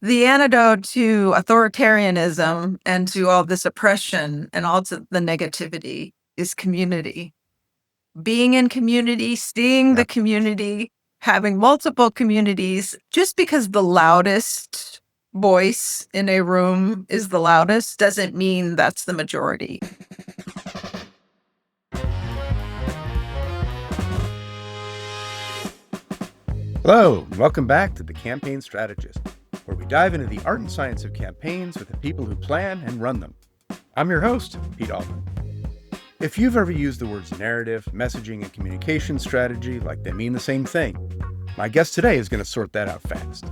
The antidote to authoritarianism and to all this oppression and all to the negativity is community. Being in community, seeing the community, having multiple communities. Just because the loudest voice in a room is the loudest doesn't mean that's the majority. Hello, and welcome back to the Campaign Strategist, where we dive into the art and science of campaigns with the people who plan and run them. I'm your host, Pete Altman. If you've ever used the words narrative, messaging, and communication strategy like they mean the same thing, my guest today is going to sort that out fast.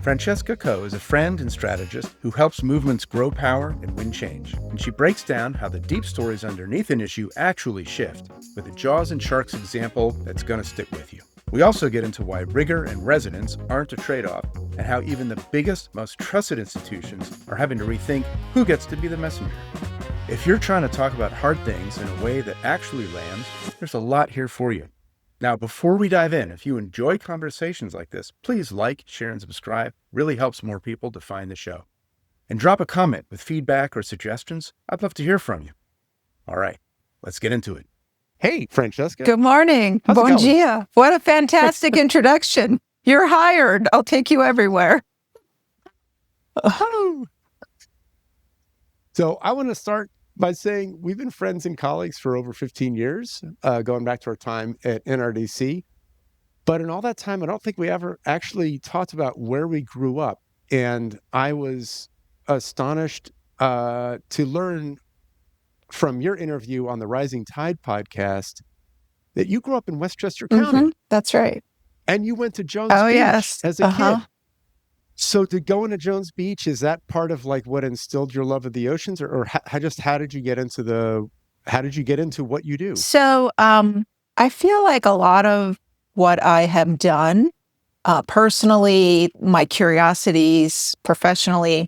Francesca Koe is a friend and strategist who helps movements grow power and win change, and she breaks down how the deep stories underneath an issue actually shift, with a Jaws and Sharks example that's going to stick with you. We also get into why rigor and resonance aren't a trade-off, and how even the biggest, most trusted institutions are having to rethink who gets to be the messenger. If you're trying to talk about hard things in a way that actually lands, there's a lot here for you. Now, before we dive in, if you enjoy conversations like this, please like, share, and subscribe. It really helps more people to find the show. And drop a comment with feedback or suggestions. I'd love to hear from you. All right, let's get into it. Hey, Francesca. Good morning. How's it Bon going? dia. What a fantastic introduction. You're hired. I'll take you everywhere. So I want to start by saying we've been friends and colleagues for over 15 years, going back to our time at NRDC. But in all that time, I don't think we ever actually talked about where we grew up. And I was astonished to learn from your interview on the Rising Tide podcast that you grew up in Westchester County. That's right. And you went to Jones Oh, Beach yes. as a kid. So to go into Jones Beach, is that part of like what instilled your love of the oceans, or how did you get into what you do? So I feel like a lot of what I have done personally, my curiosities, professionally,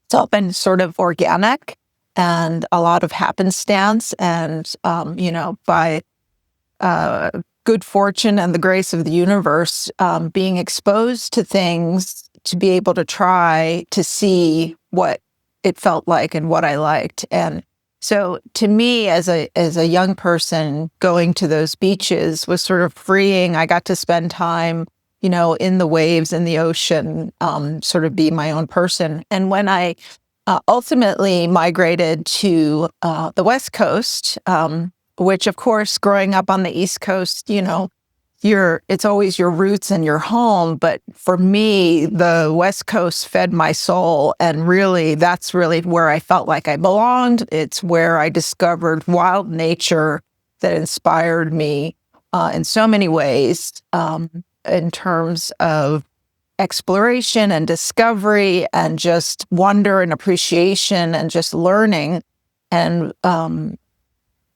it's all been sort of organic and a lot of happenstance. And, by good fortune and the grace of the universe, being exposed to things to be able to try to see what it felt like and what I liked. And so to me, as a young person, going to those beaches was sort of freeing. I got to spend time, in the waves, in the ocean, sort of be my own person. And when I ultimately migrated to the West Coast, which of course, growing up on the East Coast, it's always your roots and your home. But for me, the West Coast fed my soul. And really, that's really where I felt like I belonged. It's where I discovered wild nature that inspired me in so many ways, in terms of exploration and discovery and just wonder and appreciation and just learning. And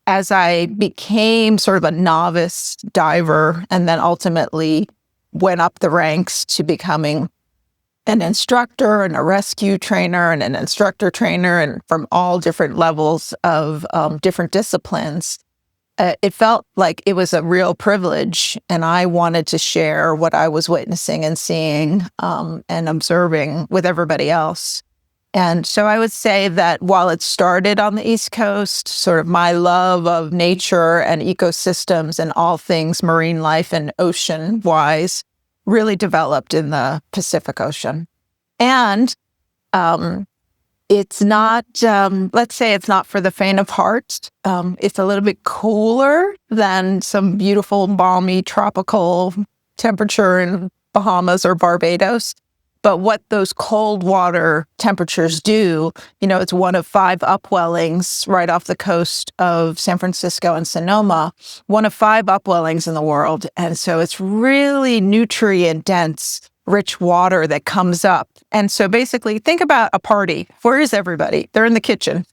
as I became sort of a novice diver and then ultimately went up the ranks to becoming an instructor and a rescue trainer and an instructor trainer, and from all different levels of different disciplines, it felt like it was a real privilege. And I wanted to share what I was witnessing and seeing and observing with everybody else. And so I would say that while it started on the East Coast, sort of my love of nature and ecosystems and all things marine life and ocean-wise really developed in the Pacific Ocean. And it's not, let's say it's not for the faint of heart. It's a little bit cooler than some beautiful, balmy, tropical temperature in Bahamas or Barbados. But what those cold water temperatures do, it's one of 5 upwellings right off the coast of San Francisco and Sonoma, one of 5 upwellings in the world. And so it's really nutrient-dense, rich water that comes up. And so basically, think about a party. Where is everybody? They're in the kitchen.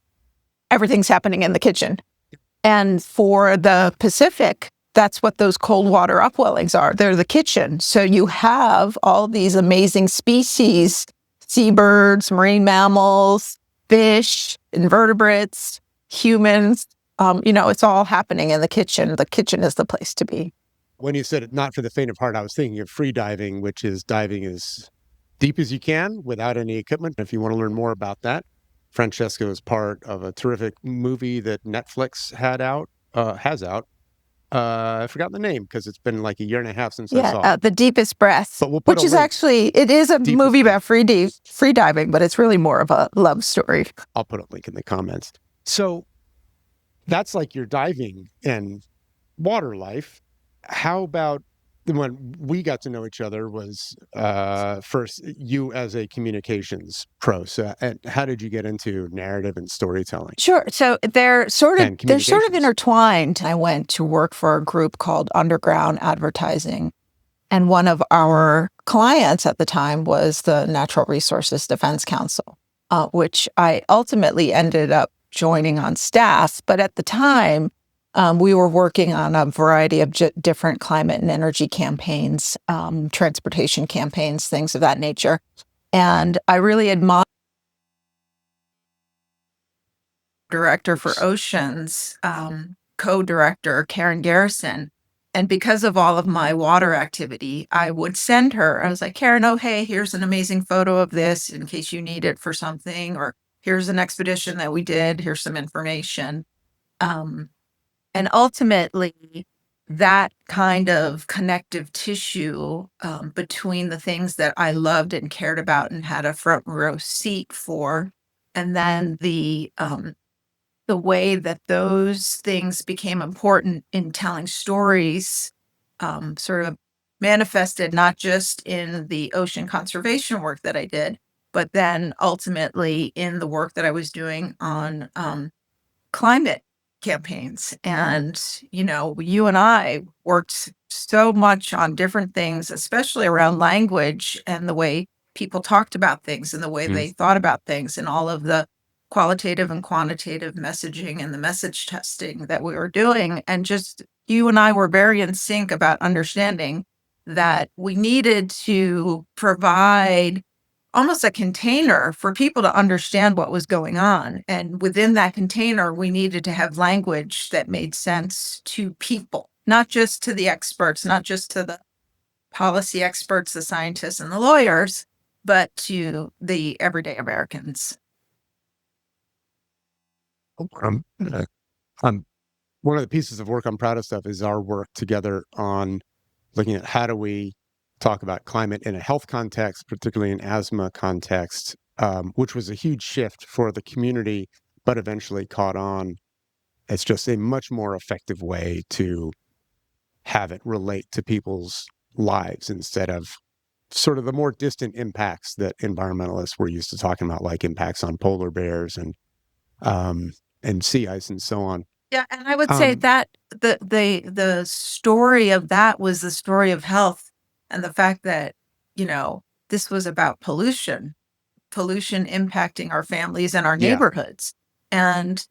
Everything's happening in the kitchen. And for the Pacific, that's what those cold water upwellings are. They're the kitchen. So you have all these amazing species, seabirds, marine mammals, fish, invertebrates, humans. It's all happening in the kitchen. The kitchen is the place to be. When you said it, not for the faint of heart, I was thinking of free diving, which is diving is deep as you can without any equipment. If you want to learn more about that, Francesca is part of a terrific movie that Netflix has out. I forgot the name because it's been like a year and a half since I Yeah, saw it. The Deepest Breath, But we'll put a which is link. actually, it is a Deepest movie Breath. about free diving, but it's really more of a love story. I'll put a link in the comments. So that's like your diving and water life. How about when we got to know each other was first you as a communications pro. So, and how did you get into narrative and storytelling Sure. So and they're sort of communications? intertwined. I went to work for a group called Underground Advertising, and one of our clients at the time was the Natural Resources Defense Council, which I ultimately ended up joining on staff. But at the time, we were working on a variety of different climate and energy campaigns, transportation campaigns, things of that nature. And I really admire director for Oceans, co-director Karen Garrison. And because of all of my water activity, I would send her. I was like, Karen, oh, hey, here's an amazing photo of this in case you need it for something, or here's an expedition that we did. Here's some information. Um, and ultimately, that kind of connective tissue between the things that I loved and cared about and had a front row seat for, and then the way that those things became important in telling stories, sort of manifested not just in the ocean conservation work that I did, but then ultimately in the work that I was doing on climate campaigns. And, you and I worked so much on different things, especially around language and the way people talked about things and the way Mm. they thought about things and all of the qualitative and quantitative messaging and the message testing that we were doing. And just you and I were very in sync about understanding that we needed to provide almost a container for people to understand what was going on. And within that container, we needed to have language that made sense to people, not just to the experts, not just to the policy experts, the scientists, and the lawyers, but to the everyday Americans. Uh, um, One of the pieces of work I'm proud of stuff is our work together on looking at how do we talk about climate in a health context, particularly in asthma context, which was a huge shift for the community, but eventually caught on. It's just a much more effective way to have it relate to people's lives instead of sort of the more distant impacts that environmentalists were used to talking about, like impacts on polar bears um, and sea ice and so on. Yeah, and I would say Um, that the story of that was the story of health and the fact that, this was about pollution impacting our families and our yeah, neighborhoods. And,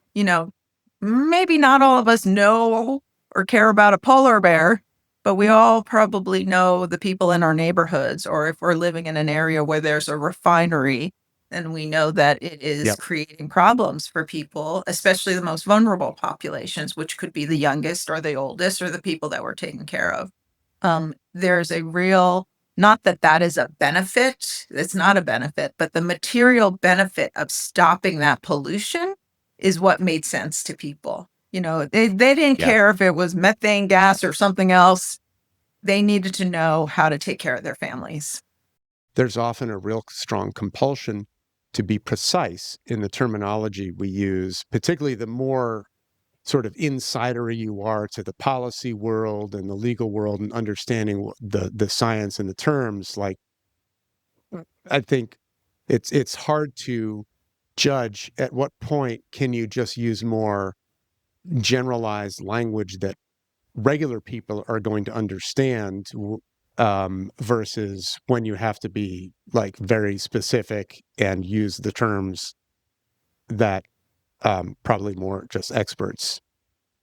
maybe not all of us know or care about a polar bear, but we all probably know the people in our neighborhoods, or if we're living in an area where there's a refinery, then we know that it is yep, creating problems for people, especially the most vulnerable populations, which could be the youngest or the oldest or the people that we're taking care of. There's a real, not that that is a benefit, it's not a benefit, but the material benefit of stopping that pollution is what made sense to people. They didn't yeah. care if it was methane gas or something else. They needed to know how to take care of their families. There's often a real strong compulsion to be precise in the terminology we use, particularly the more sort of insidery you are to the policy world and the legal world and understanding the science and the terms. Like, I think it's hard to judge at what point can you just use more generalized language that regular people are going to understand versus when you have to be like very specific and use the terms that probably more just experts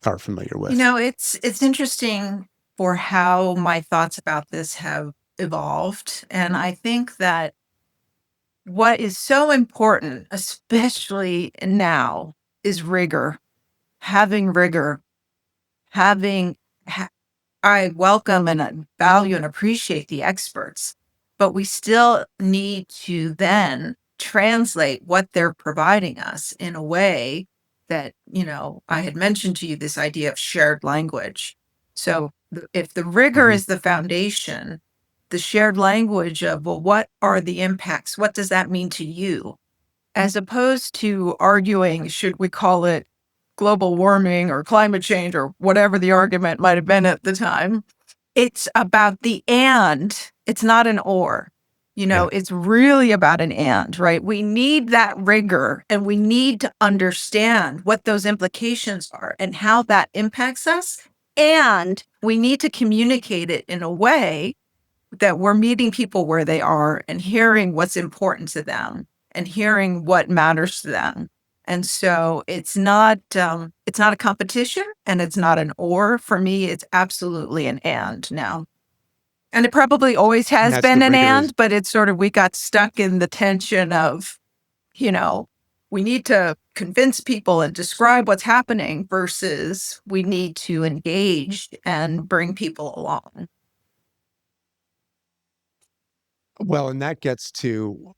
are familiar with. It's interesting for how my thoughts about this have evolved. And I think that what is so important, especially now, is rigor, having rigor, having, ha- I welcome and I value and appreciate the experts, but we still need to then translate what they're providing us in a way that, I had mentioned to you this idea of shared language. So if the rigor is the foundation, the shared language of, well, what are the impacts? What does that mean to you? As opposed to arguing, should we call it global warming or climate change or whatever the argument might have been at the time. It's about the and, it's not an or. It's really about an and, right? We need that rigor and we need to understand what those implications are and how that impacts us. And we need to communicate it in a way that we're meeting people where they are and hearing what's important to them and hearing what matters to them. And so it's not a competition and it's not an or. For me, it's absolutely an and now. And it probably always has been an and, but it's sort of, we got stuck in the tension of, we need to convince people and describe what's happening versus we need to engage and bring people along. Well, and that gets to,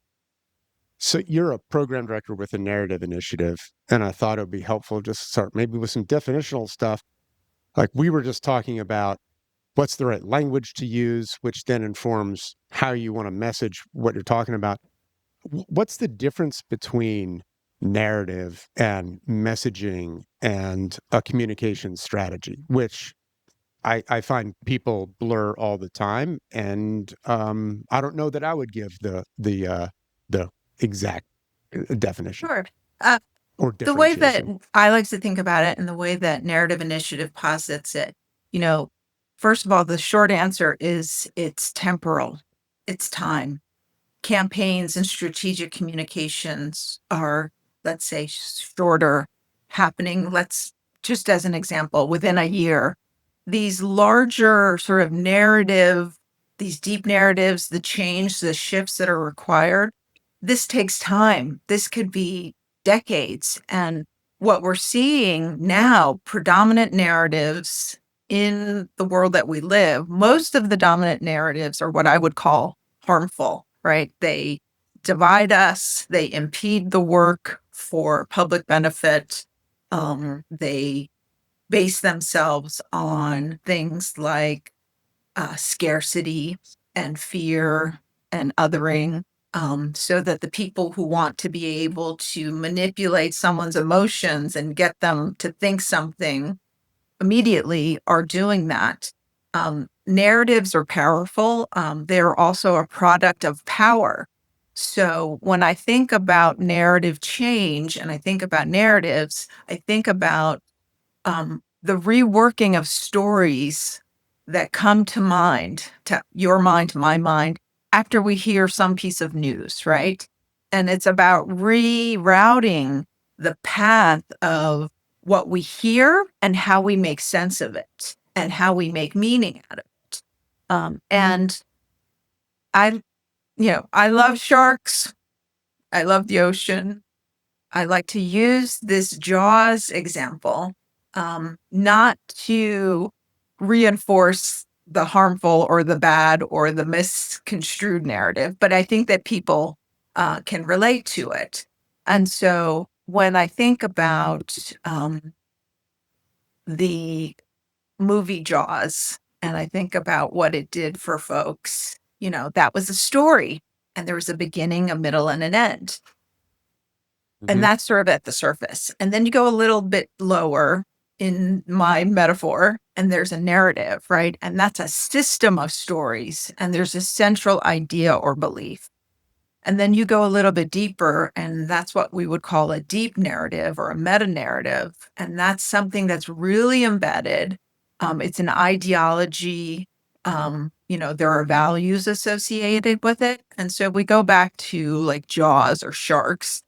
so you're a program director with a narrative initiative, and I thought it would be helpful just to start maybe with some definitional stuff. Like we were just talking about what's the right language to use, which then informs how you want to message what you're talking about. What's the difference between narrative and messaging and a communication strategy, which I find people blur all the time, and I don't know that I would give the exact definition. Sure. Or The way that differentiation. I like to think about it and the way that narrative initiative posits it, first of all, the short answer is it's temporal. It's time. Campaigns and strategic communications are, let's say, shorter, happening, just as an example, within a year. These larger sort of these deep narratives, the change, the shifts that are required, this takes time. This could be decades. And what we're seeing now, predominant narratives in the world that we live, most of the dominant narratives are what I would call harmful, right? They divide us, they impede the work for public benefit. They base themselves on things like scarcity and fear and othering, so that the people who want to be able to manipulate someone's emotions and get them to think something immediately are doing that. Narratives are powerful. They're also a product of power. So when I think about narrative change and I think about narratives, I think about the reworking of stories that come to your mind, to my mind, after we hear some piece of news, right? And it's about rerouting the path of what we hear and how we make sense of it and how we make meaning out of it. And I love sharks. I love the ocean. I like to use this Jaws example, not to reinforce the harmful or the bad or the misconstrued narrative, but I think that people can relate to it. And so when I think about the movie Jaws and I think about what it did for folks, that was a story and there was a beginning, a middle, and an end. And that's sort of at the surface. And then you go a little bit lower in my metaphor, and there's a narrative, right? And that's a system of stories, and there's a central idea or belief. And then you go a little bit deeper, and that's what we would call a deep narrative or a meta narrative. And that's something that's really embedded. It's an ideology. There are values associated with it. And so we go back to like Jaws or sharks.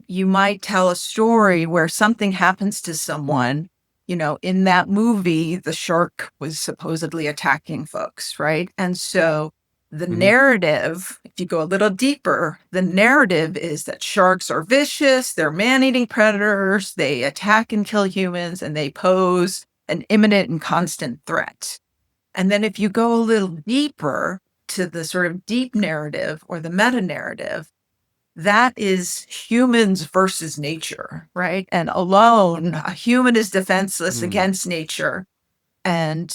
You might tell a story where something happens to someone. In that movie, the shark was supposedly attacking folks, right? And so the narrative, if you go a little deeper, the narrative is that sharks are vicious, they're man-eating predators, they attack and kill humans, and they pose an imminent and constant threat. And then if you go a little deeper, to the sort of deep narrative or the meta narrative, that is humans versus nature, right? And alone, a human is defenseless against nature. And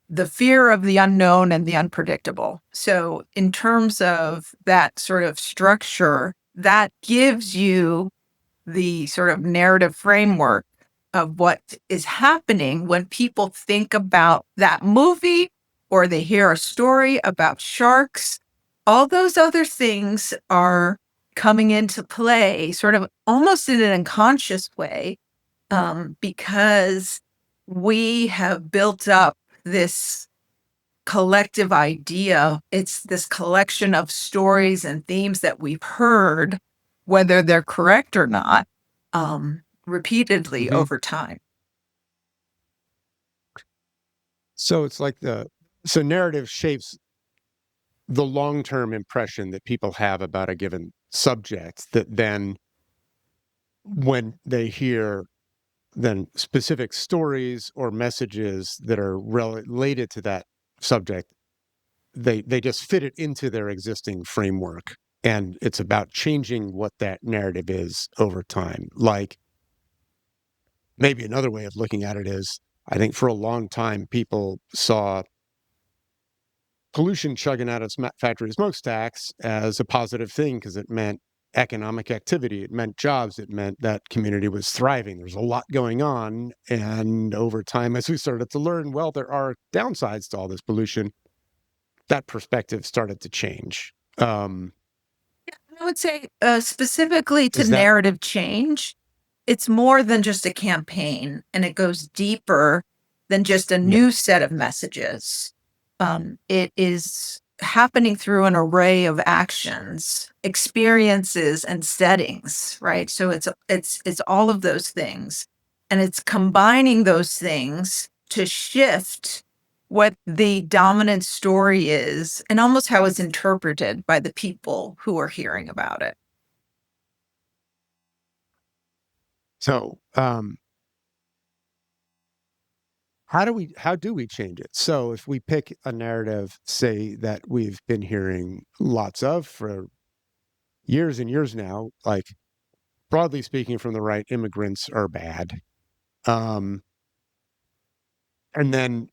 the fear of the unknown and the unpredictable. So, in terms of that sort of structure, that gives you the sort of narrative framework of what is happening when people think about that movie or they hear a story about sharks. All those other things are coming into play sort of almost in an unconscious way, because we have built up this collective idea. It's this collection of stories and themes that we've heard, whether they're correct or not, repeatedly over time. So it's like so narrative shapes the long-term impression that people have about a given subject that then when they hear then specific stories or messages that are related to that subject, they just fit it into their existing framework. And it's about changing what that narrative is over time. Like maybe another way of looking at it is, I think for a long time, people saw pollution chugging out of factory smokestacks as a positive thing because it meant economic activity, it meant jobs, it meant that community was thriving. There's a lot going on. And over time, as we started to learn, well, there are downsides to all this pollution, that perspective started to change. I would say specifically to Is that narrative change, it's more than just a campaign and it goes deeper than just a yeah? new set of messages. It is happening through an array of actions, experiences, and settings, right? So it's all of those things, and it's combining those things to shift what the dominant story is and almost how it's interpreted by the people who are hearing about it. So how do we change it? So if we pick a narrative, say that we've been hearing lots of for years and years now, like broadly speaking, from the right, immigrants are bad. Um, and then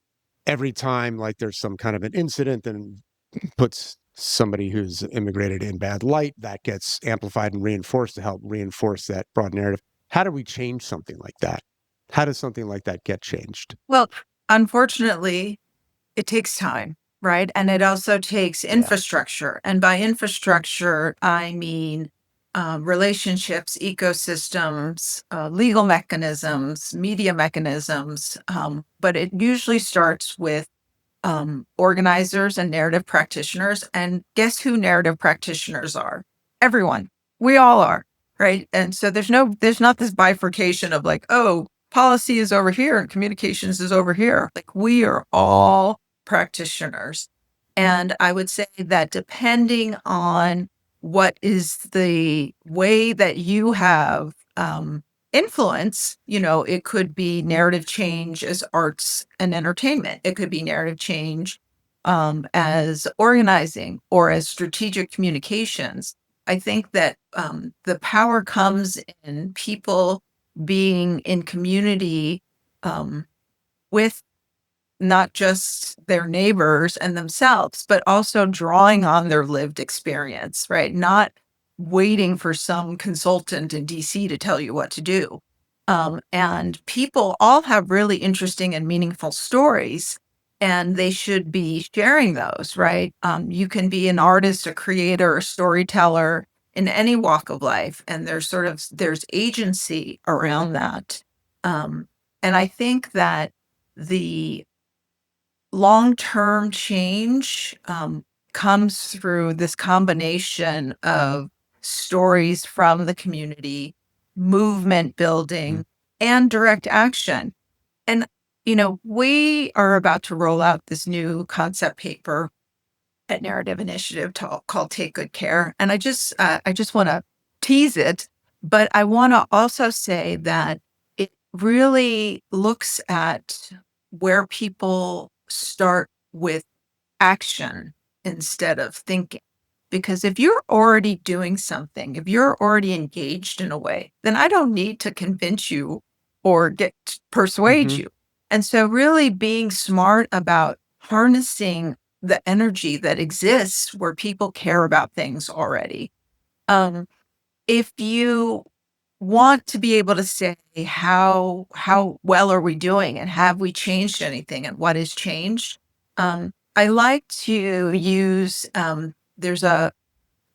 every time like there's some kind of an incident and puts somebody who's immigrated in bad light, that gets amplified and reinforced to help reinforce that broad narrative. How do we change something like that? How does something like that get changed? Well, unfortunately, it takes time, right? And it also takes Yeah. infrastructure. And by infrastructure, I mean relationships, ecosystems, legal mechanisms, media mechanisms. But it usually starts with organizers and narrative practitioners. And guess who narrative practitioners are? Everyone. We all are, right? And so there's not this bifurcation of like, oh, policy is over here and communications is over here. Like we are all practitioners. And I would say that depending on what is the way that you have influence, it could be narrative change as arts and entertainment. It could be narrative change as organizing or as strategic communications. I think that the power comes in people being in community with not just their neighbors and themselves, but also drawing on their lived experience, right? Not waiting for some consultant in DC to tell you what to do. And people all have really interesting and meaningful stories, and they should be sharing those, right? You can be an artist, a creator, a storyteller in any walk of life, and there's agency around that. And I think that the long-term change comes through this combination of stories from the community, movement Mhm. building, and direct action. And, we are about to roll out this new concept paper at Narrative Initiative called Take Good Care. And I just want to tease it, but I want to also say that it really looks at where people start with action instead of thinking. Because if you're already doing something, if you're already engaged in a way, then I don't need to convince you or persuade you. And so really being smart about harnessing the energy that exists where people care about things already. If you want to be able to say how well are we doing and have we changed anything and what has changed, I like to use there's a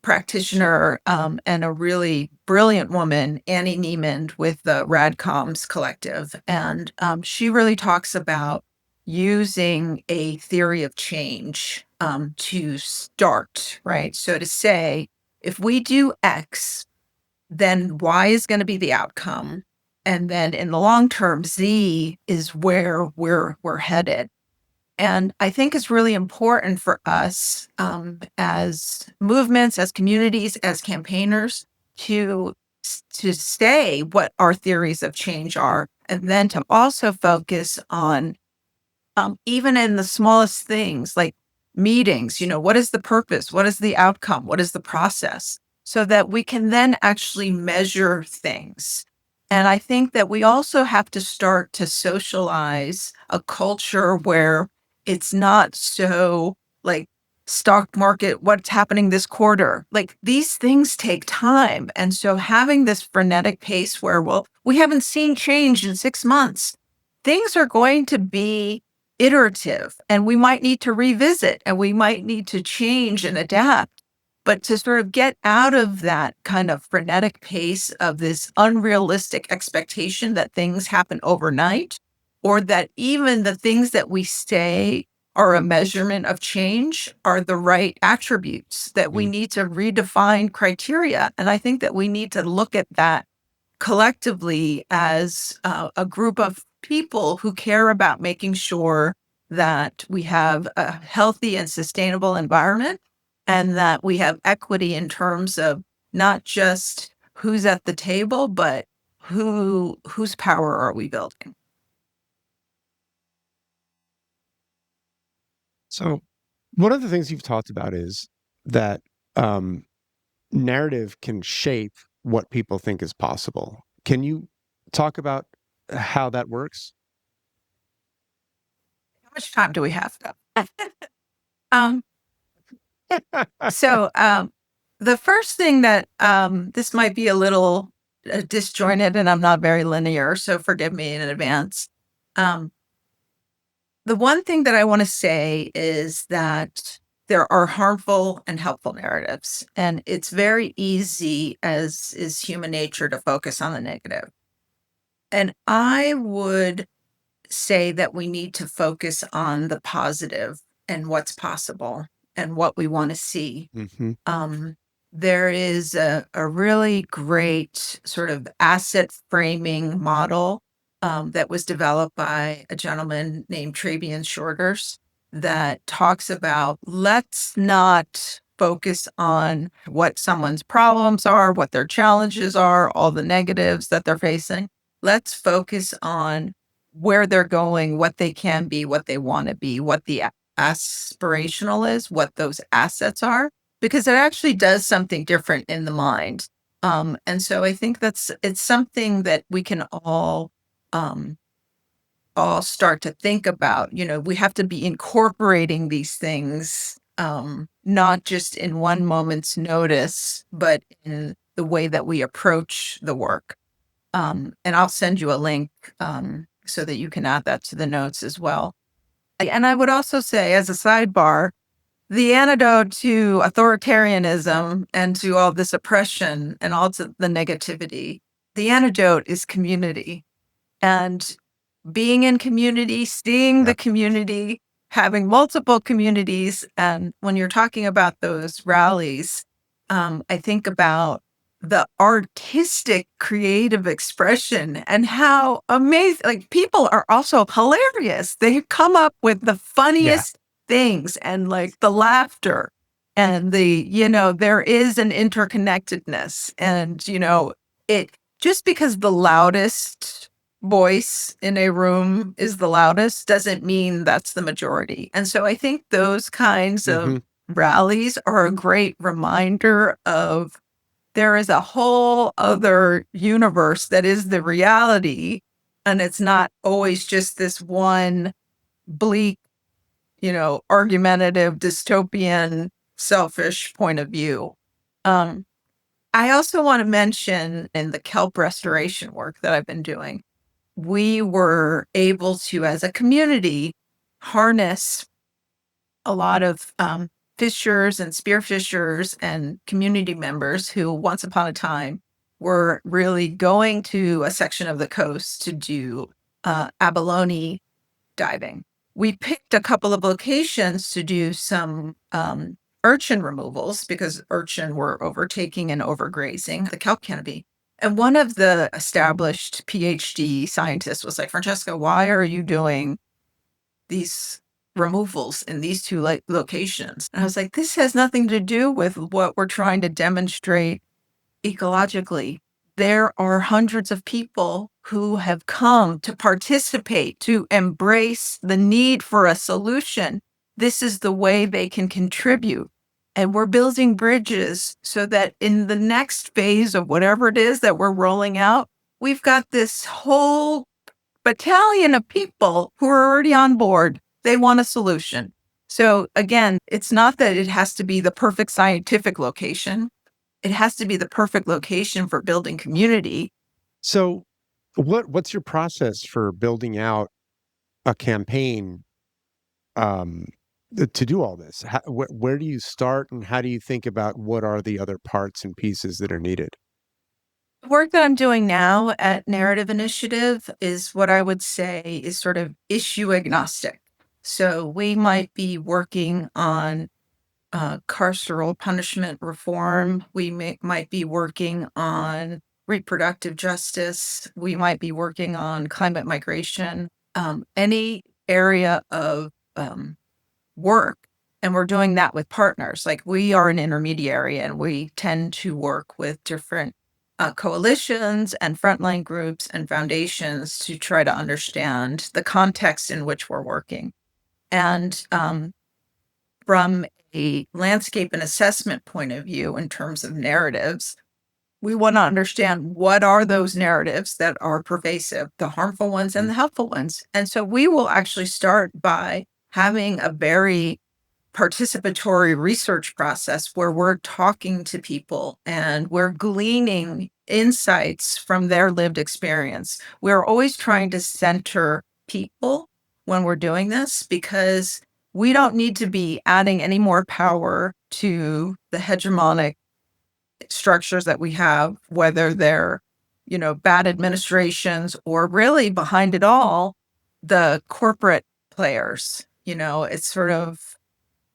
practitioner and a really brilliant woman, Annie Neiman, with the Radcoms Collective. And she really talks about using a theory of change to start, right? So to say, if we do X, then Y is going to be the outcome. And then in the long term, Z is where we're headed. And I think it's really important for us as movements, as communities, as campaigners to say what our theories of change are, and then to also focus on even in the smallest things like meetings, what is the purpose? What is the outcome? What is the process? So that we can then actually measure things. And I think that we also have to start to socialize a culture where it's not so like stock market, what's happening this quarter. Like these things take time. And so having this frenetic pace where, well, we haven't seen change in 6 months, things are going to be iterative and we might need to revisit and we might need to change and adapt. But to sort of get out of that kind of frenetic pace of this unrealistic expectation that things happen overnight, or that even the things that we say are a measurement of change are the right attributes, that we need to redefine criteria. And I think that we need to look at that collectively as a group of people who care about making sure that we have a healthy and sustainable environment and that we have equity in terms of not just who's at the table, but whose power are we building? So one of the things you've talked about is that narrative can shape what people think is possible. Can you talk about how that works? How much time do we have though? um, so the first thing that this might be a little disjointed and I'm not very linear, so forgive me in advance. The one thing that I want to say is that there are harmful and helpful narratives, and it's very easy, as is human nature, to focus on the negative. And I would say that we need to focus on the positive and what's possible and what we want to see. There is a really great sort of asset framing model that was developed by a gentleman named Trabian Shorters that talks about let's not focus on what someone's problems are, what their challenges are, all the negatives that they're facing. Let's focus on where they're going, what they can be, what they want to be, what the aspirational is, what those assets are, because it actually does something different in the mind. And so I think it's something that we can all start to think about. We have to be incorporating these things, not just in one moment's notice, but in the way that we approach the work. And I'll send you a link so that you can add that to the notes as well. And I would also say, as a sidebar, the antidote to authoritarianism and to all this oppression and all to the negativity, the antidote is community. And being in community, seeing the community, having multiple communities. And when you're talking about those rallies, I think about the artistic creative expression and how amazing, like people are also hilarious. They come up with the funniest things and like the laughter and there is an interconnectedness and, it just because the loudest voice in a room is the loudest doesn't mean that's the majority. And so I think those kinds of rallies are a great reminder of there is a whole other universe that is the reality. And it's not always just this one bleak, argumentative, dystopian, selfish point of view. I also want to mention in the kelp restoration work that I've been doing, we were able to, as a community, harness a lot of fishers and spearfishers and community members who once upon a time were really going to a section of the coast to do abalone diving. We picked a couple of locations to do some urchin removals because urchin were overtaking and overgrazing the kelp canopy. And one of the established PhD scientists was like, Francesca, why are you doing these removals in these two locations? And I was like, this has nothing to do with what we're trying to demonstrate ecologically. There are hundreds of people who have come to participate, to embrace the need for a solution. This is the way they can contribute. And we're building bridges so that in the next phase of whatever it is that we're rolling out, we've got this whole battalion of people who are already on board. They want a solution. So again, it's not that it has to be the perfect scientific location. It has to be the perfect location for building community. So what's your process for building out a campaign to do all this? Where do you start, and how do you think about what are the other parts and pieces that are needed? The work that I'm doing now at Narrative Initiative is what I would say is sort of issue agnostic. So we might be working on carceral punishment reform. We might be working on reproductive justice. We might be working on climate migration, any area of work. And we're doing that with partners. Like we are an intermediary and we tend to work with different coalitions and frontline groups and foundations to try to understand the context in which we're working. And from a landscape and assessment point of view, in terms of narratives, we want to understand what are those narratives that are pervasive, the harmful ones and the helpful ones. And so we will actually start by having a very participatory research process where we're talking to people and we're gleaning insights from their lived experience. We're always trying to center people when we're doing this because we don't need to be adding any more power to the hegemonic structures that we have, whether they're, bad administrations or really behind it all, the corporate players. It's sort of,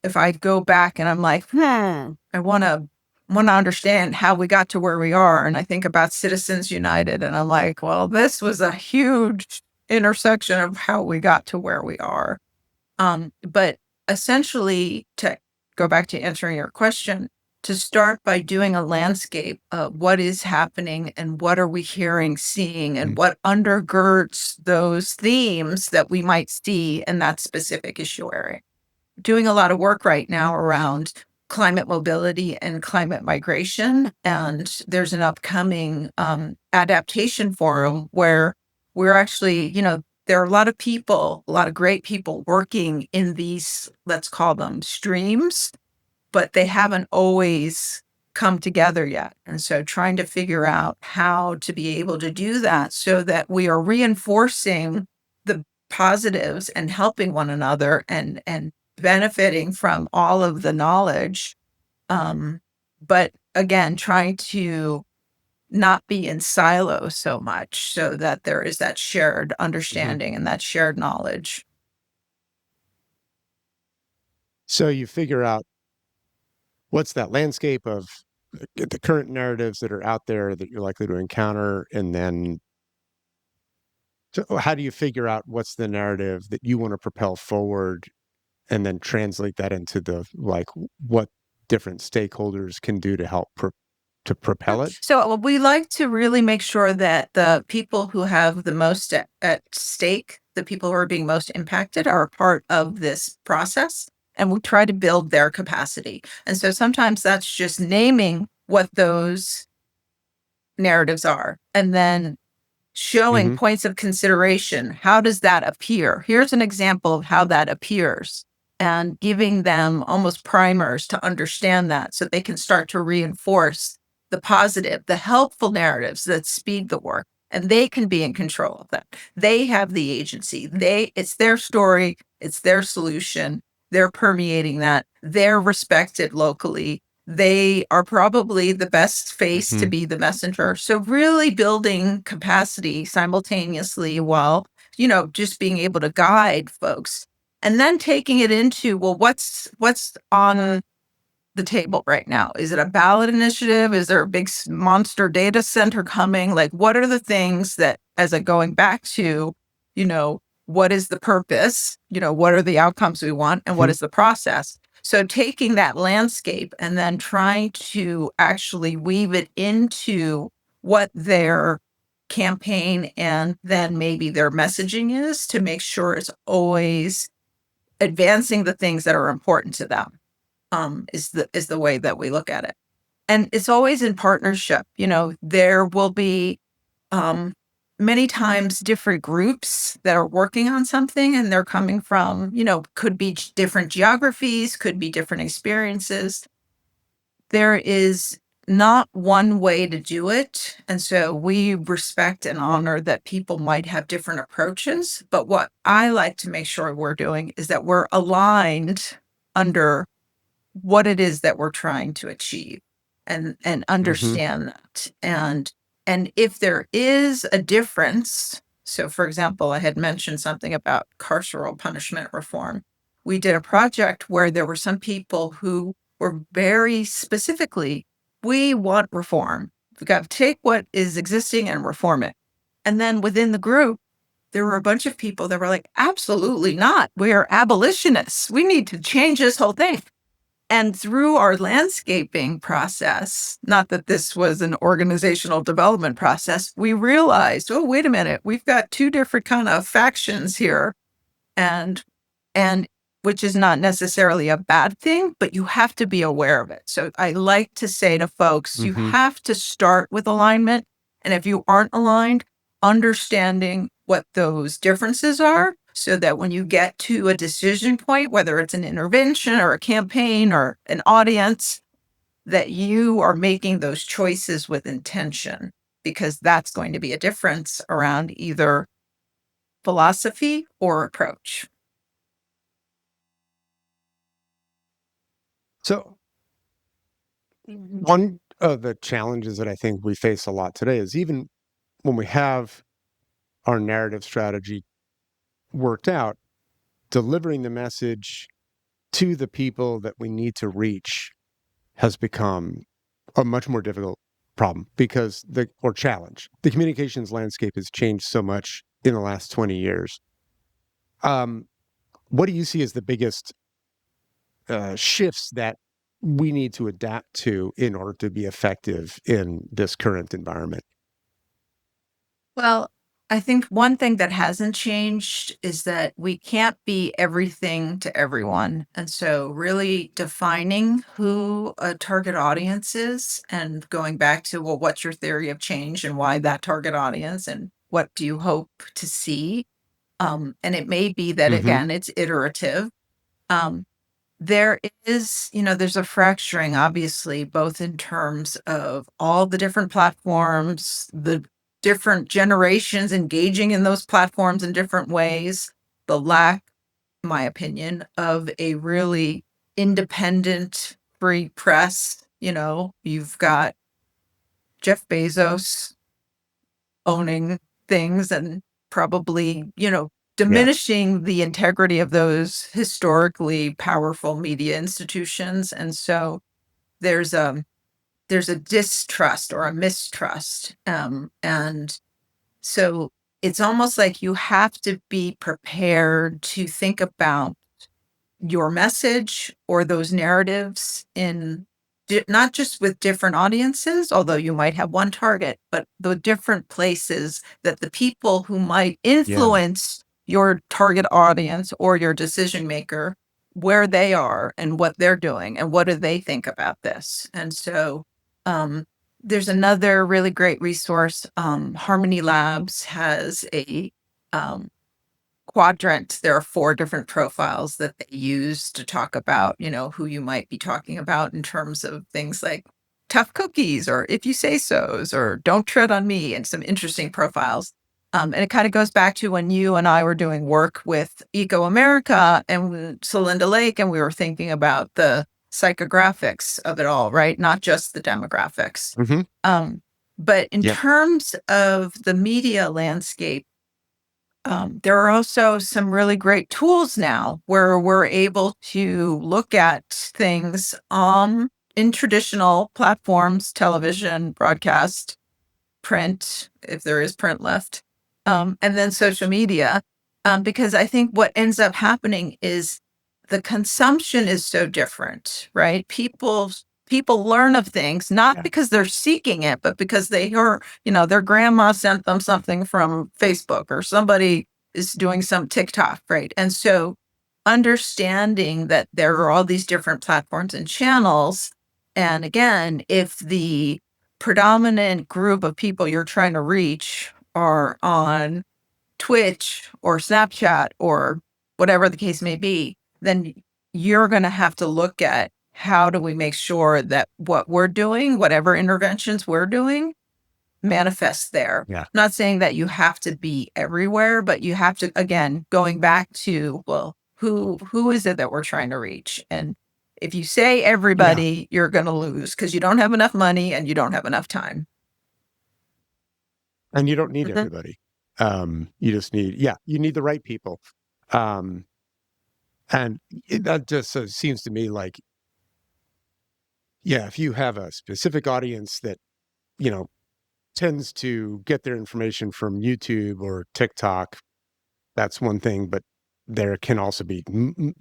if I go back and I'm like, I want to understand how we got to where we are. And I think about Citizens United and I'm like, well, this was a huge intersection of how we got to where we are. But essentially, to go back to answering your question, to start by doing a landscape of what is happening and what are we hearing, seeing, and what undergirds those themes that we might see in that specific issue area. Doing a lot of work right now around climate mobility and climate migration. And there's an upcoming adaptation forum where we're actually, there are a lot of people, a lot of great people working in these, let's call them streams, but they haven't always come together yet. And so trying to figure out how to be able to do that so that we are reinforcing the positives and helping one another and benefiting from all of the knowledge. But again, trying to not be in silos so much so that there is that shared understanding and that shared knowledge. So you figure out what's that landscape of the current narratives that are out there that you're likely to encounter, and then how do you figure out what's the narrative that you want to propel forward, and then translate that into what different stakeholders can do to help to propel it? So we like to really make sure that the people who have the most at stake, the people who are being most impacted, are a part of this process. and we try to build their capacity. And so sometimes that's just naming what those narratives are and then showing points of consideration. How does that appear? Here's an example of how that appears, and giving them almost primers to understand that so they can start to reinforce the positive, the helpful narratives that speed the work. And they can be in control of that. They have the agency. It's their story, it's their solution. They're permeating that. They're respected locally. They are probably the best face to be the messenger. So really building capacity simultaneously while, just being able to guide folks, and then taking it into, well, what's on the table right now? Is it a ballot initiative? Is there a big monster data center coming? Like, what are the things that, as a going back to, what is the purpose? What are the outcomes we want? And what is the process? So taking that landscape and then trying to actually weave it into what their campaign and then maybe their messaging is, to make sure it's always advancing the things that are important to them, is the way that we look at it. And it's always in partnership. There will be many times different groups that are working on something, and they're coming from, could be different geographies, could be different experiences. There is not one way to do it. And so we respect and honor that people might have different approaches. But what I like to make sure we're doing is that we're aligned under what it is that we're trying to achieve, and understand that. And if there is a difference, so for example, I had mentioned something about carceral punishment reform. We did a project where there were some people who were very specifically, we want reform. We've got to take what is existing and reform it. And then within the group, there were a bunch of people that were like, absolutely not. We are abolitionists. We need to change this whole thing. And through our landscaping process, not that this was an organizational development process, we realized, oh, wait a minute, we've got two different kind of factions here, and which is not necessarily a bad thing, but you have to be aware of it. So I like to say to folks, you have to start with alignment. And if you aren't aligned, understanding what those differences are, so that when you get to a decision point, whether it's an intervention or a campaign or an audience, that you are making those choices with intention, because that's going to be a difference around either philosophy or approach. So one of the challenges that I think we face a lot today is, even when we have our narrative strategy worked out, delivering the message to the people that we need to reach has become a much more difficult problem, because challenge. The communications landscape has changed so much in the last 20 years. What do you see as the biggest shifts that we need to adapt to in order to be effective in this current environment? Well, I think one thing that hasn't changed is that we can't be everything to everyone. And so really defining who a target audience is, and going back to, well, what's your theory of change and why that target audience, and what do you hope to see? And it may be that, again, it's iterative. There is, there's a fracturing, obviously, both in terms of all the different platforms, the different generations engaging in those platforms in different ways, the lack, in my opinion, of a really independent, free press. You've got Jeff Bezos owning things, and probably, diminishing the integrity of those historically powerful media institutions. And so there's a distrust or a mistrust. And so it's almost like you have to be prepared to think about your message or those narratives in not just with different audiences, although you might have one target, but the different places that the people who might influence your target audience or your decision maker where they are and what they're doing and what do they think about this. And so there's another really great resource. Harmony Labs has a quadrant. There are 4 different profiles that they use to talk about, who you might be talking about in terms of things like tough cookies or if you say so's or don't tread on me, and some interesting profiles. And it kind of goes back to when you and I were doing work with Eco America and Celinda Lake, and we were thinking about the psychographics of it all, right? Not just the demographics. But in terms of the media landscape, there are also some really great tools now where we're able to look at things in traditional platforms, television, broadcast, print, if there is print left, and then social media. Because I think what ends up happening is the consumption is so different, right? People learn of things not because they're seeking it, but because they hear, their grandma sent them something from Facebook or somebody is doing some TikTok, right? And so understanding that there are all these different platforms and channels. And again, if the predominant group of people you're trying to reach are on Twitch or Snapchat or whatever the case may be, then you're going to have to look at how do we make sure that what we're doing, whatever interventions we're doing, manifests there. Not saying that you have to be everywhere, but you have to, again, going back to, well, who is it that we're trying to reach? And if you say everybody, you're going to lose because you don't have enough money and you don't have enough time. And you don't need everybody. You just need, you need the right people. And that just seems to me like, if you have a specific audience that, tends to get their information from YouTube or TikTok, that's one thing, but there can also be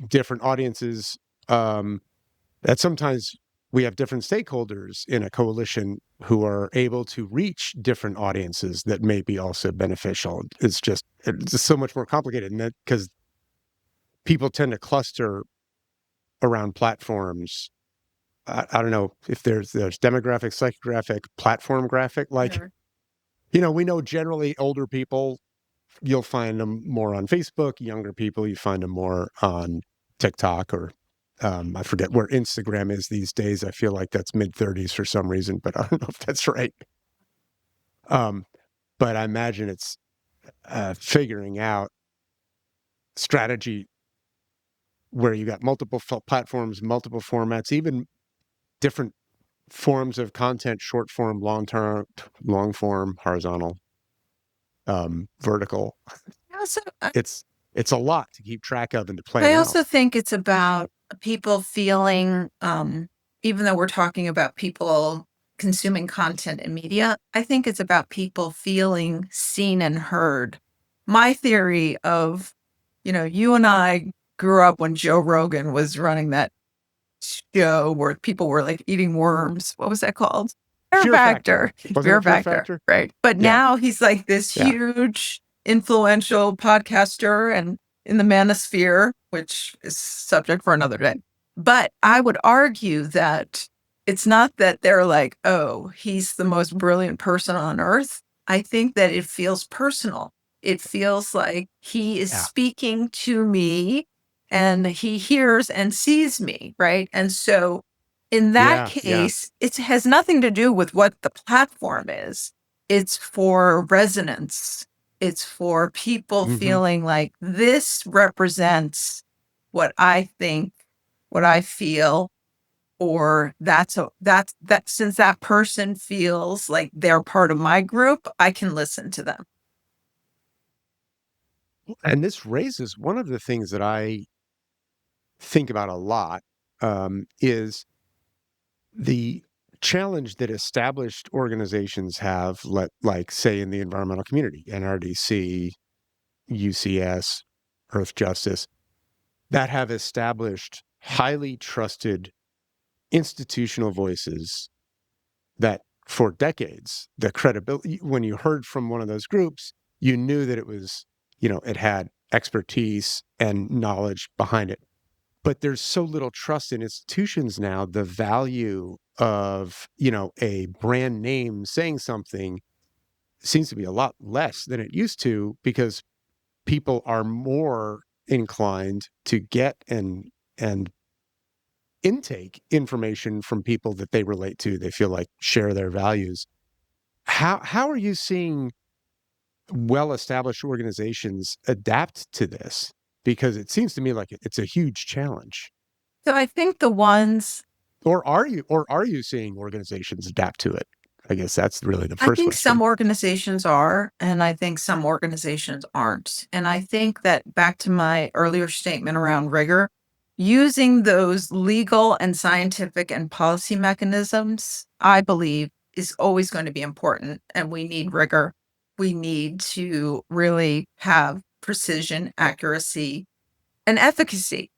different audiences that sometimes we have different stakeholders in a coalition who are able to reach different audiences that may be also beneficial. It's just so much more complicated than that because people tend to cluster around platforms. I don't know if there's demographic, psychographic, platform graphic. Like, we know generally older people, you'll find them more on Facebook. Younger people, you find them more on TikTok or I forget where Instagram is these days. I feel like that's mid-30s for some reason, but I don't know if that's right. But I imagine it's figuring out strategy where you got multiple platforms, multiple formats, even different forms of content, short form, long form, horizontal, vertical. It's a lot to keep track of and to plan out. I also think it's about people feeling, even though we're talking about people consuming content and media, I think it's about people feeling seen and heard. My theory of, you and I grew up when Joe Rogan was running that show where people were like eating worms. What was that called? Fear Factor. Fear Factor. Right. But now he's like this huge influential podcaster and in the manosphere, which is subject for another day. But I would argue that it's not that they're like, oh, he's the most brilliant person on earth. I think that it feels personal. It feels like he is speaking to me and he hears and sees me, right? And so in that case, it has nothing to do with what the platform is. It's for resonance. It's for people feeling like this represents what I think, what I feel, or that since that person feels like they're part of my group, I can listen to them. And this raises one of the things that I think about a lot is the challenge that established organizations have, like say in the environmental community, NRDC, UCS, Earth Justice, that have established highly trusted institutional voices that for decades, the credibility, when you heard from one of those groups, you knew that it was, it had expertise and knowledge behind it. but there's so little trust in institutions now. The value of, a brand name saying something seems to be a lot less than it used to, because people are more inclined to get and intake information from people that they relate to, they feel like share their values. How are you seeing well-established organizations adapt to this? Because it seems to me like it's a huge challenge. So I think the ones Or are you seeing organizations adapt to it? I guess that's really the I first think question. some organizations are, and I think some organizations aren't. And I think that back to my earlier statement around rigor, using those legal and scientific and policy mechanisms, I believe, is always going to be important. And we need rigor. We need to really have precision, accuracy, and efficacy.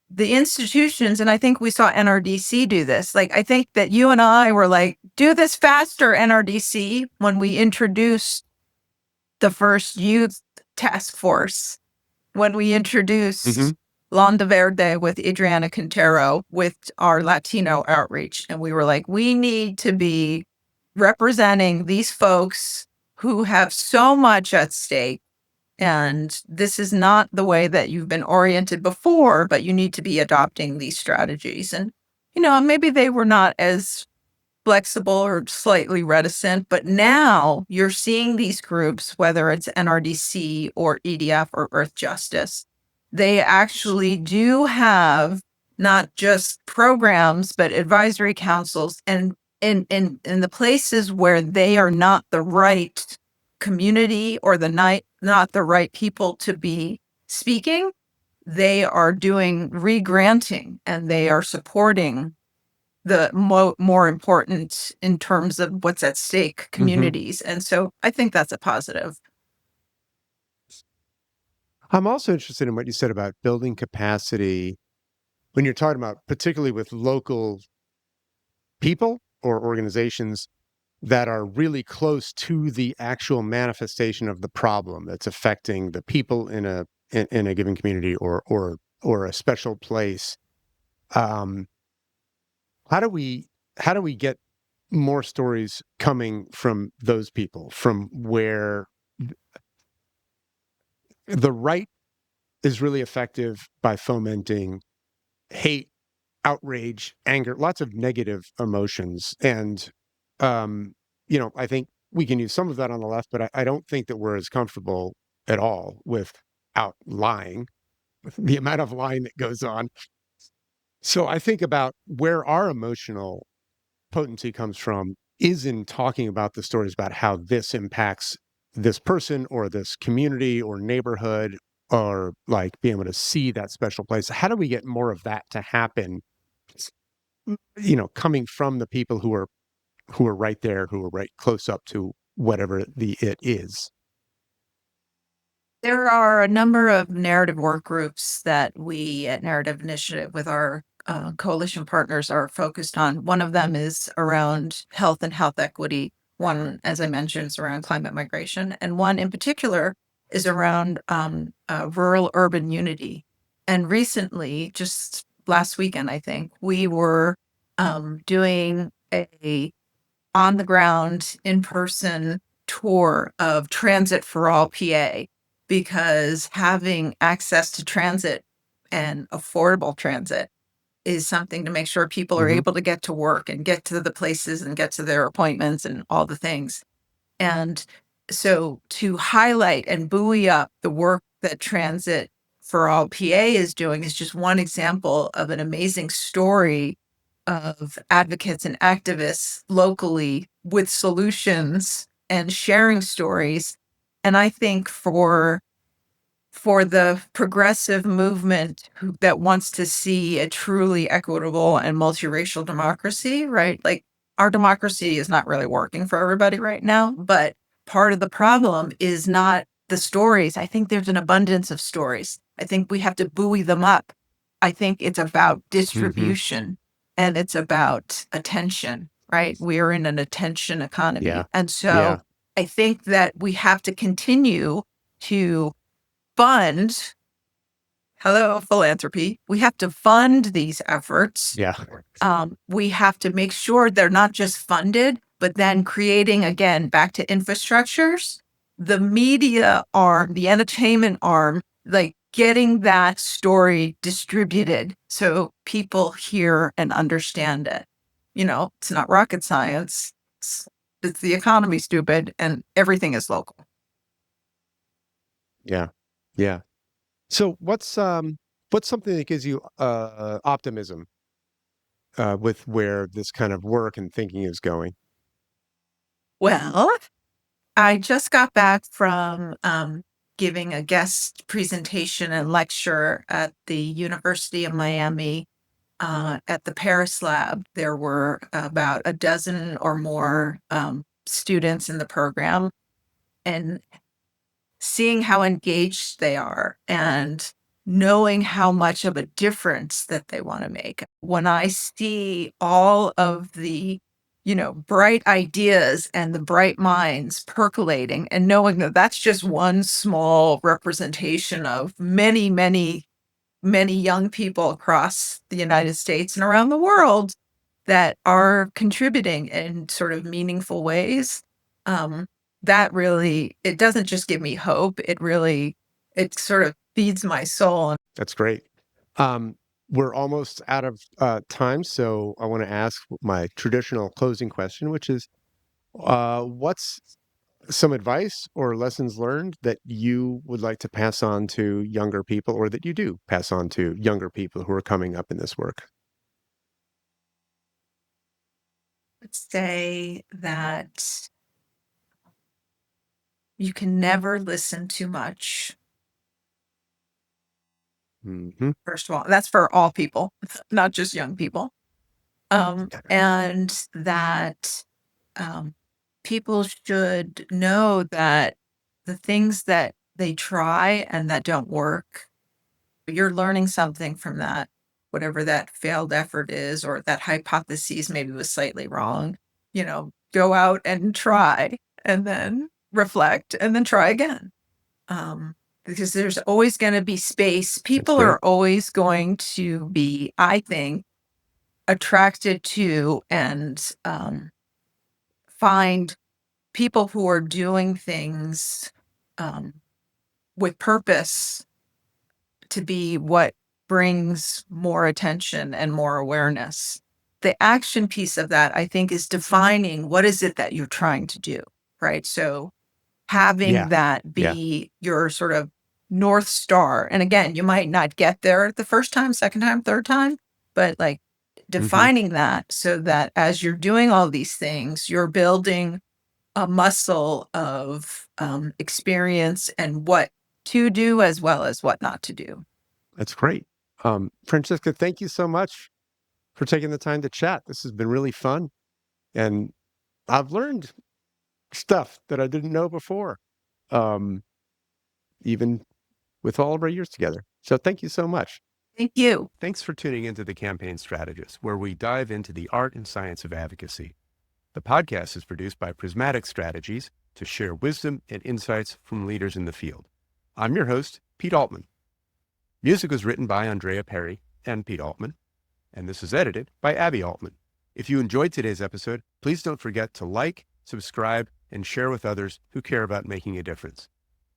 The institutions, and I think we saw NRDC do this. Like, I think that you and I were like, do this faster, NRDC, when we introduced the first youth task force, when we Mm-hmm. introduced Londa Verde with Adriana Quintero with our Latino outreach. And we were like, we need to be representing these folks who have so much at stake, and this is not the way that you've been oriented before, but you need to be adopting these strategies. And, maybe they were not as flexible or slightly reticent, but now you're seeing these groups, whether it's NRDC or EDF or Earth Justice, they actually do have not just programs, but advisory councils. And in the places where they are not the right community or not the right people to be speaking, they are doing re-granting and they are supporting the more important in terms of what's at stake Mm-hmm. communities. And so I think that's a positive. I'm also interested in what you said about building capacity when you're talking about, particularly with local people or organizations that are really close to the actual manifestation of the problem that's affecting the people in a given community or a special place. Um, how do we get more stories coming from those people, from where the right is really effective by fomenting hate, outrage, anger, lots of negative emotions. And, I think we can use some of that on the left, but I don't think that we're as comfortable at all with out lying, the amount of lying that goes on. So I think about where our emotional potency comes from is in talking about the stories about how this impacts this person or this community or neighborhood, or like being able to see that special place. How do we get more of that to happen, coming from the people who are right there, who are right close up to whatever the it is? There are a number of narrative work groups that we at Narrative Initiative with our coalition partners are focused on. One of them is around health and health equity. One, as I mentioned, is around climate migration. And one in particular is around rural urban unity. And recently, just last weekend, I think, we were doing a on the ground, in person tour of Transit for All PA, because having access to transit and affordable transit is something to make sure people are Hmm. able to get to work and get to the places and get to their appointments and all the things. And so to highlight and buoy up the work that Transit for All PA is doing is just one example of an amazing story of advocates and activists locally with solutions and sharing stories. And I think for the progressive movement that wants to see a truly equitable and multiracial democracy, right? Like, our democracy is not really working for everybody right now, but part of the problem is not the stories. I think there's an abundance of stories. I think we have to buoy them up. I think it's about Hmm. distribution and it's about attention, right? We're in an attention Yeah. economy. And so Yeah. I think that we have to continue to fund Hello, philanthropy. We have to fund these efforts. Yeah. We have to make sure they're not just funded, but then creating, again, back to infrastructures, the media arm, the entertainment arm, like getting that story distributed so people hear and understand it. It's not rocket science. It's the economy, stupid, and everything is local. Yeah. Yeah. So what's something that gives you optimism with where this kind of work and thinking is going? Well, I just got back from giving a guest presentation and lecture at the University of Miami at the Paris Lab. There were about a dozen or more students in the program, and seeing how engaged they are and knowing how much of a difference that they want to make. When I see all of the, bright ideas and the bright minds percolating and knowing that that's just one small representation of many, many, many young people across the United States and around the world that are contributing in sort of meaningful ways. Um, that really, it doesn't just give me hope. It sort of feeds my soul. That's great. Um, we're almost out of time, so I want to ask my traditional closing question, which is, what's some advice or lessons learned that you would like to pass on to younger people, or that you do pass on to younger people who are coming up in this work? I'd say that you can never listen too much. Hmm. First of all, that's for all people, not just young people. And that people should know that the things that they try and that don't work, you're learning something from that, whatever that failed effort is, or that hypothesis maybe was slightly wrong. Go out and try and then reflect and then try again. Because there's always going to be space. That's People great. are always going to be, I think, attracted to and find people who are doing things um, with purpose to be what brings more attention and more awareness. The action piece of that, I think, is defining what is it that you're trying to do, right? So having Yeah. that Yeah. be your sort of North Star. And again, you might not get there the first time, second time, third time, but like Hmm. defining that so that as you're doing all these things, you're building a muscle of experience and what to do as well as what not to do. That's great. Francesca, thank you so much for taking the time to chat. This has been really fun. And I've learned stuff that I didn't know before, um, even with all of our years together. So thank you so much. Thank you. Thanks for tuning into the Campaign Strategist, where we dive into the art and science of advocacy. The podcast is produced by Prismatic Strategies to share wisdom and insights from leaders in the field. I'm your host, Pete Altman. Music was written by Andrea Perry and Pete Altman, and this is edited by Abby Altman. If you enjoyed today's episode, please don't forget to like, subscribe, and share with others who care about making a difference.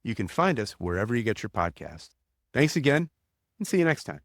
You can find us wherever you get your podcast. Thanks again, and see you next time.